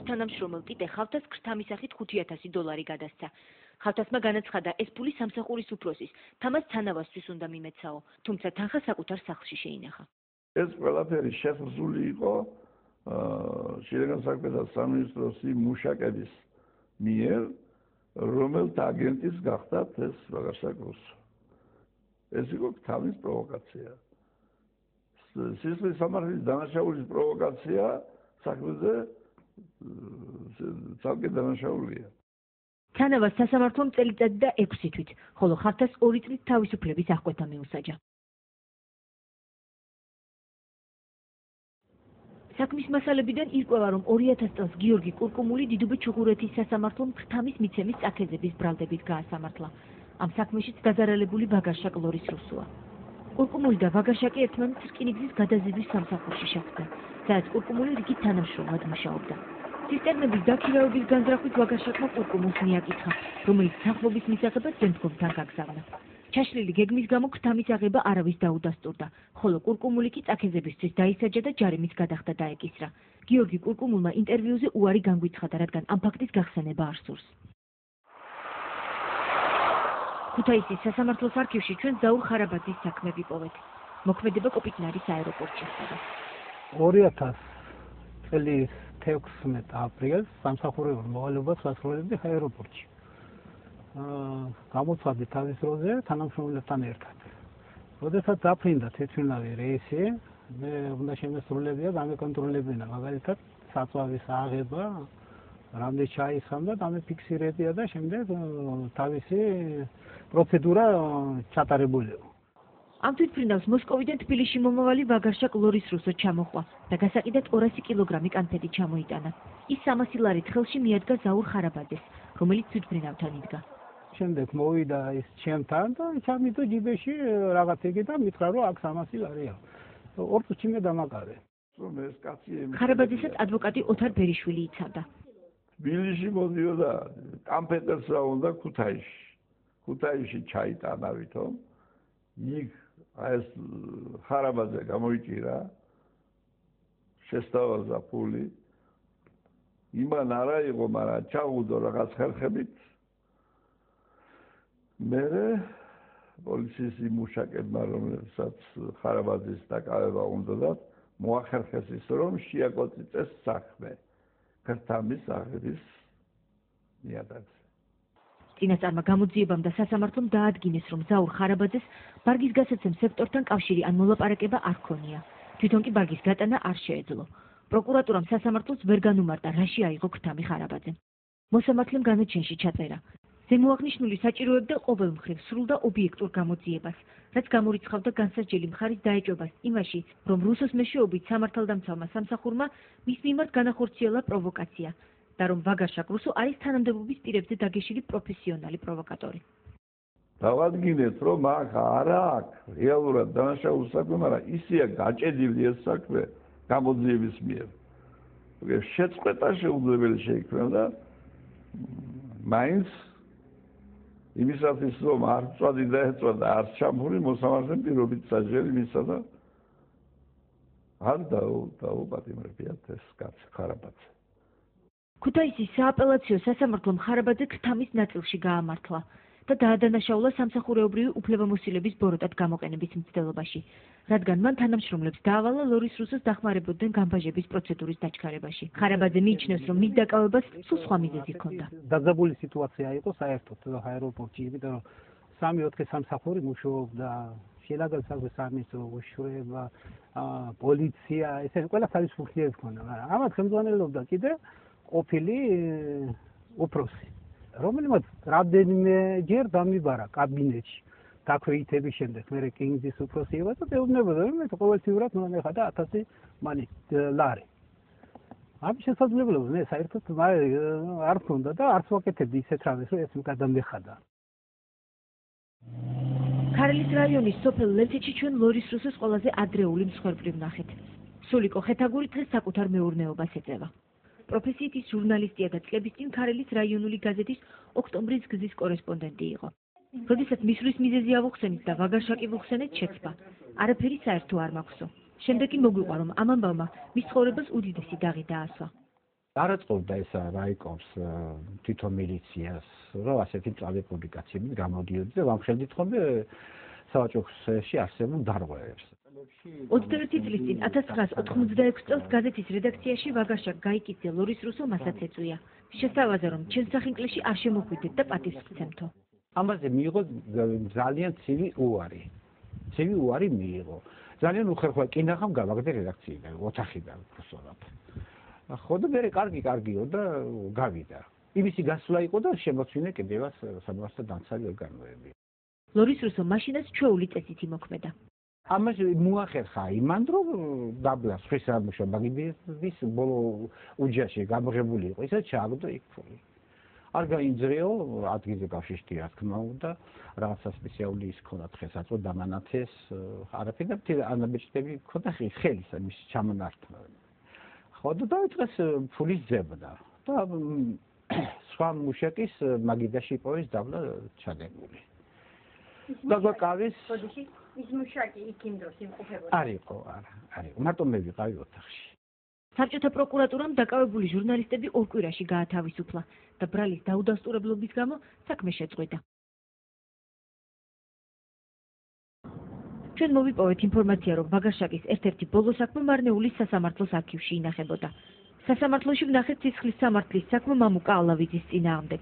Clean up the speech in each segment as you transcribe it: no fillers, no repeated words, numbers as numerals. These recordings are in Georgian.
თანამშრომელ ტიტე ხავთას ქრთამის სახით $5,000 გადასცა. ხავთასმა განაცხადა, ეს ფული სამსახურის უფროსის, თამას თანავასთვის უნდა მიმეცაო, თუმცა თანხა საკუთარ სახლში შეინახა. ეს ყველაფერი შეხსული იყო შინაგან საქმეთა სამინისტროს იმ მუშაკების მიერ, რომელთა აგენტის გახდათ ეს ვაგარშაკ რუსო. ეს იყო ქრთამის პროვოკაცია. სისხლის სამართლის დანაშაულის პროვოკაცია საქმეზე ცალკე დანაშაულია. თანავას სასამართლომ წელიწადი და 6 თვით, ხოლო ხავთას 2 წლით თავისუფლების აღკვეთა მიუსაჯა. საქმის მასალებიდან ირკვევა, რომ 2000 წელს გიორგი კურკუმული დიდუბე-ჩუღურეთის სასამართლომ ქრთამის მიცემის წაქეზების ბრალდებით გაასამართლა. ამ საქმეშიც დაზარალებული ვაგარშაკ ლორის რუსოა. კურკუმული და ვაგარშაკი ერთმანეთს რკინიგზის გადაზიდვის სამსახურში შეხვდნენ, სადაც კურკუმული რიგით თანამშრომლად მუშაობდა. ცისტერნების დაქირავების განზრახვით ვაგარშაკმა კურკუმულს მიაკითხა, რომელიც სახლობის მისაღებად ზემდგომთან გაგზავნა. ჩაშლილი გეგმის გამო ქრთამის აღება არავის დაუდასტურდა, ხოლო კურკუმული კი წაქეზებისთვის დაისაჯა და ჯარიმის გადახდა დაეკისრა. გიორგი კურკუმულმა ინტერვიუზე უარი განგვიცხადა, რადგან ამ ფაქტის გახსენება არ სურს. ქუთაისის სასამართლოს არქივში ჩვენ ზაურ ხარაბაძის საქმე ვიპოვეთ. მოქმედება კოპიტნარის აეროპორტში ხდება. 2000 წლის 16 აპრილს სამსახურეობრივ მოვალეობას ვასრულებდი აეროპორტში. გამოცვალდი თავის დროზე თანამშრომლებთან ერთად. როდესაც დაფრინდა თეთრინავი რეისი, მე უნდა შემესრულებია გამეკონტროლებინა, მაგალითად საწვავის აღება, რამდენი ჩაისხამდა, დამეფიქსირებია და შემდეგ თავისი პროცედურა ჩატარებულიო. ამ თვითფრინავს მოსკოვიდან თბილისში მომავალი ვაგარშაკ ლორის რუსო ჩამოხვა და გასაყიდად 200 კილოგრამი კანფეტი ჩამოიტანა. ის 300 ლარით ხელში მიადგა ზაურ ხარაბაძეს, რომელიც თვითფრინავთან იდგა. შემდეგ მოვიდა ის ჩემთან და ჩამიდო ჯიბეში რაღაც იგი და მითხრა, რომ აქ 300 ლარია. 2 წუთში მე დამაკარე. ხარაბაძესაც ადვოკატი ოთარ ბერიშვილი იცავდა. თბილისში მოდიოდა კანფეტებს რა უნდა ქუთაისში. ქუთაისში ჩაიტანა ვითომ. იქ ეს ხარაბაძე გამოიჭირა შესთავაზა ფული. იმან არა იყო, მაგრამ ჩაუდო რაღაც ხერხებით. მერე პოლიციის იმუშაკებმა, რომელსაც ხარაბაძის დაკავება უნდათ, მოახერხეს ის, რომ შეაკოწიწეს საქმე ქრთამის აღების ნიადაგზე. წინასწარმა გამოძიებამ და სასამართლომ დაადგინეს, რომ ზაურ ხარაბაძეს ბარგის გასაცემ სექტორთან კავშირი ან მოლაპარაკება არ ჰქონია. თვითონ კი ბარგის გატანა არ შეეძლო. პროკურატურამ სასამართლოს ვერ განუმარტა, რაში აიღო ქრთამი ხარაბაძემ. მოსამართლემ განაჩენში ჩაწერა. ზემოაღნიშნული საჭიროებდა ყოველ მხრივ სრულ და ობიექტურ გამოძიებას, რაც გამორიცხავდა განსასჯელი მხარის დაეჭვებას იმაში, რომ რუსოს მეშვეობით სამართალდამცავმა სამსახურმა მის მიმართ განახორციელა პროვოკაცია და რომ ვაგარშაკ რუსო არის თანამდებობის პირებზე დაგეშილი პროფესიონალი პროვოკატორი. დავადგინეთ, რომ აქ არა აქვს რეალურად დანაშაული საქმე, მაგრამ ისეა გაჭედილი ეს საქმე გამოძიების მიერ. შეწყვეტა შეუძლებელი შეიქმნა და მაინც იმისათვის რომ არ წვადი და ეწვადა არ ჩამური მოსამართლემ პირობით სასჯელი მისცა და არ დაუპატიმრებიათ ეს კაცი ხარაბაძე. ქუთაისის სააპელაციო სასამართლომ ხარაბაძე ქრთამის ნაწილში გაამართლა და დაადანაშაულა სამსახურეობრივი უფლებამოსილების ბოროტად გამოყენების მცდელობაში, რადგან მან თანამშრომლებს დაავალა ლორის რუსოს დახმარებოდნენ გამბაჟების პროცედურის დაჩქარებაში. ხარაბაძე მიიჩნევს, რომ მის დაკავებას სულ სხვა მიზეზი ჰქონდა. დაძაბული სიტუაცია იყო საერთოდ აეროპორტში, იმიტომ რომ 3-4 სამსახური მუშაობდა, შინაგან საქმეთა სამინისტრო, უშუალება, პოლიცია, ესე ყველა თავის ფუნქციებს ჰქონდა, მაგრამ ამათ ხელმძღვანელობდა კიდე ყოფილი უფროსი, რომელმაც რამდენიმეჯერ დამიბარა კაბინეტში დაქვეითების შემდეგ, მე რკინიგზის უფროსი იყო და ეუბნებოდა, რომ მე ყოველწლიურად მომეხადა 1000 ლარი. ამ შესაძლებლობას მე საერთოდ არ მქონდა და არც ვაკეთებდი ისეთ რამეს, რომ ეს გადამეხადა. ქარელის რაიონის სოფელ ლევთეთში ჩვენ ლორის რუსოს ყველაზე ადრეული მსხვერპლი ვნახეთ. სულიკო ხეთაგური დღეს საკუთარ მეურნეობას ეწევა. პროფესიით ის ჟურნალისტია და წლების წინ ქარელის რაიონული გაზეთის ოქტომბრის გზის კორესპონდენტი იყო. როდესაც მისვლის მიზეზი ავუხსენით და ვაგარშაკი ვუხსენეთ, შეცვა. არაფერი საერთო არ მაქვსო. შემდეგ კი მოგვიყვა, რომ ამ ამბავმა მის ცხოვრებას უდიდესი დაღი დაასვა. არაწყობდა ეს რაიკომს თვითონ მილიციას, რომ ასეთი მწვავე პუბლიკაციები გამოდიოდნენ და ვამხელდით ხოლმე სავაჭრო სფეროში არსებულ დარღვევებს. 21 წლის წინ 1986 წელს გაზეთის რედაქციაში ვაგაშაკ გაიკითხე ლორის რუსო მასაც ეწვია. შესთავაზა რომ ჩემს სახინკლში არ შემოხვიდეთ და პატივს გცემთო. ამაზე მიიღო ძალიან ცივი უარი. ცივი უარი მიიღო. ძალიან უხერხვა კინახამ გავაგდე რედაქციიდან, ოთახიდან უბრალოდ. ხო და მე კარგიო და გავიდა. იმისი გასვლა იყო და შემოწმინე კიდევაც სამართალ დამცავი ორგანოები. ლორის რუსო მაშინაც ჩვეული წესით იმოქმედა. ამას მოახერხა იმან რომ დაბლა სხვის სამუშო მაგიდის ბოლო უჯაში გამოღებული იყო ისე ჩააგდო იქ ფული. არ გაინძრეო ადგილზე გავშიშტი რა თქმა უნდა რაღაცა სპეციალური ის ქონდა დღესაც რომ დამანათეს არაფერი და ანაბეჭდები ქონდა ხელის მის ჩამონართვა. ხო და დაიწყეს ფულის ძებნა და სხვა მუშაკის მაგიდაში იპოვეს დაბლა ჩადებული. და გაკავის ის მუშაკი იქ იმ დროს იმყოფებოდა. არ იყო. მარტო მე ვიყავი ოთახში. საბჭოთა პროკურატურამ დაკავებული ჟურნალისტები ორ კვირაში გაათავისუფლა და ბრალის დაუდასტურებლობის გამო საქმე შეწყვიტა. ჩვენ მოვიპოვეთ ინფორმაცია, რომ ვაგაშაკის ერთ-ერთი ბოლო საქმე მარნეულის სასამართლოს არქივში ინახებოდა. სასამართლოში ვნახეთ სისხლის სამართლის საქმე მამუკა ალავიძის წინააღმდეგ.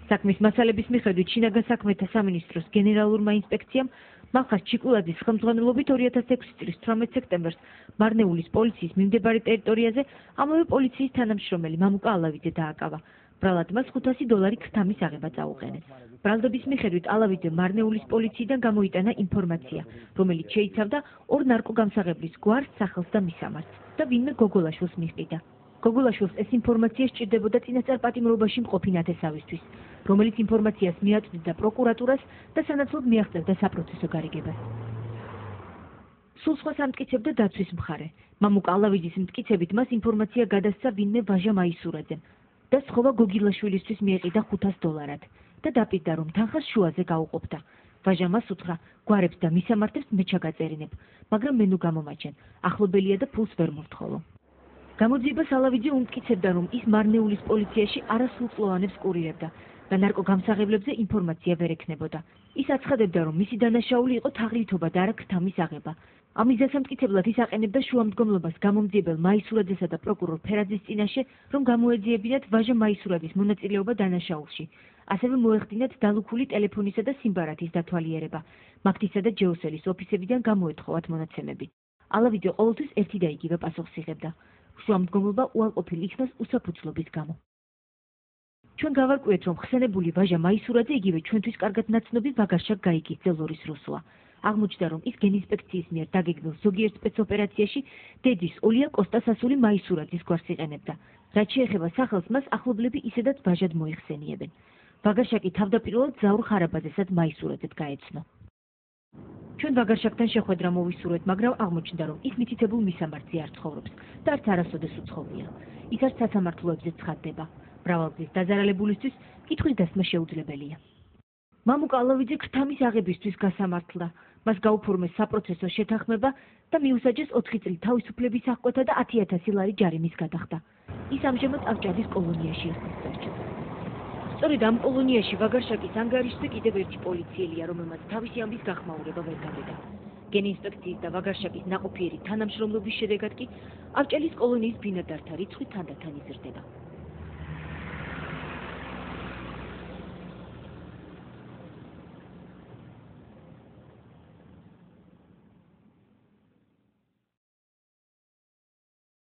საქმის მასალების მიხედვით შინაგან საქმეთა სამინისტროს გენერალურმა ინსპექციამ მახას ჩიკულაძის ხელმძღვანელობით 2006 წლის 18 სექტემბერს მარნეულის პოლიციის მიმდებარე ტერიტორიაზე ამავე პოლიციის თანამშრომელი მამუკა ალავიძე დააკავა. ბრალად მას $500 ქრთამის აღება წაუყენეს. ბრალდების მიხედვით ალავიძე მარნეულის პოლიციიდან გამოიტანა ინფორმაცია, რომელიც შეიცავდა ორ ნარკოგამსაღებლის გვარს, სახელს და მისამართს და ვინმე გოგოლაშვილს მიჰყიდა. გოგოლაშვილს ეს ინფორმაცია სჭირდებოდა წინასწარ პატიმრობაში მყოფი ნათესავისთვის, რომელიც ინფორმაციას მიაწვდიდა პროკურატურას და სანაცვლოდ მიაღწევდა საპროცესო გარიგებას. სულ სხვას ამტკიცებდა დაცვის მხარე. მამუკა ალავიძის მტკიცებით მას ინფორმაცია გადასცა ვინმე ვაჟა მაისურაძემ და სხოვა გოგილაშვილისთვის მიეყიდა $500 და დაპირდა რომ თანხას შუაზე გაუყოფდა. ვაჟა მას უთხრა გვარებს და მისამართებს მე ჩაგაწერინებ, მაგრამ მე ნუ გამომაჩენ, ახლობელია და ფულს ვერ მოვთხოვო. გამოძიებას ალავიძე უმტკიცებდა, რომ ის მარნეულის პოლიციაში არასრულწლოვანებს კურირებდა და ნარკოგამსაღებლებზე ინფორმაცია ვერ ექნებოდა. ის აცხადებდა, რომ მისი დანაშაული იყო თაღლითობა და არა ქთამის აღება. ამის დასამტკიცებლად ის აყენებდა შუამდგომლობას გამომძიებელ მაისურაძესა და პროკურორ ფერაძის წინაშე, რომ გამოეძიებინათ ვაჟა მაისურაძის მონაწილეობა დანაშაულში. ასევე მოეხდინათ დალუქული ტელეფონისა და სიმბარათის დათვალიერება. მაგთისა და ჯეოსელის ოფისებიდან გამოეთხოვათ მონაცემები. ალავიძე ყოველთვის ერთი და იგივე პასუხს იღებდა. შუამდგომლობა უარყოფილ იქნას უსაფუძვლობის გამო. ჩვენ გავარკვიეთ, რომ ხსენებული ვაჟა მაისურაძე იგივე ჩვენთვის კარგად ნაცნობი ვაგაშაკ გაიკითხე ლორის რუსოა. აღმოჩნდა, რომ ის გენინსპექციის მიერ დაგეგმილ ზოგიერთ სპეცოპერაციაში დედის ოლია კოსტასასული მაისურაძის გვარს იყენებდა. რაც შეეხება სახელს, მას ახლობლები ისედაც ვაჟად მოიხსენიებენ. ვაგაშაკი თავდაპირველად ზაურ ხარაბაძესაც მაისურაძედ გაეცნო. ჩვენ ვაგაშაკთან შეხვედრა მოვისურვეთ, მაგრამ აღმოჩნდა, რომ ის მითითებულ მისამართზე არ ცხოვრობს და არც არასოდეს უცხოვრია. ის არც სასამართლოებზე ცხადდება. მრავალგზის დაზარალებულისთვის კითხვის დასმა შეუძლებელია. მამუკა ალავიძე ქრთამის აღებისთვის გასამართლდა. მას გაუფორმეს საპროცესო შეთანხმება და მიუსაჯეს 4 წლით თავისუფლების აღკვეთა და 10,000 ლარი ჯარიმის გადახდა. ის ამჟამად ავჭალის კოლონიაში ისწავლეს. სწორედ ამ კოლონიაში ვაგაშაკის ანგარიშზე კიდევ ერთი პოლიციელია, რომელმაც თავისი ამბის გახმაურება ვერ გადადა. გენინსპექციის და ვაგაშაკის ნაყოფიერი თანამშრომლობის შედეგად კი ავჭალის კოლონიის ბინადართა რიცხვი თანდათან იზრდება.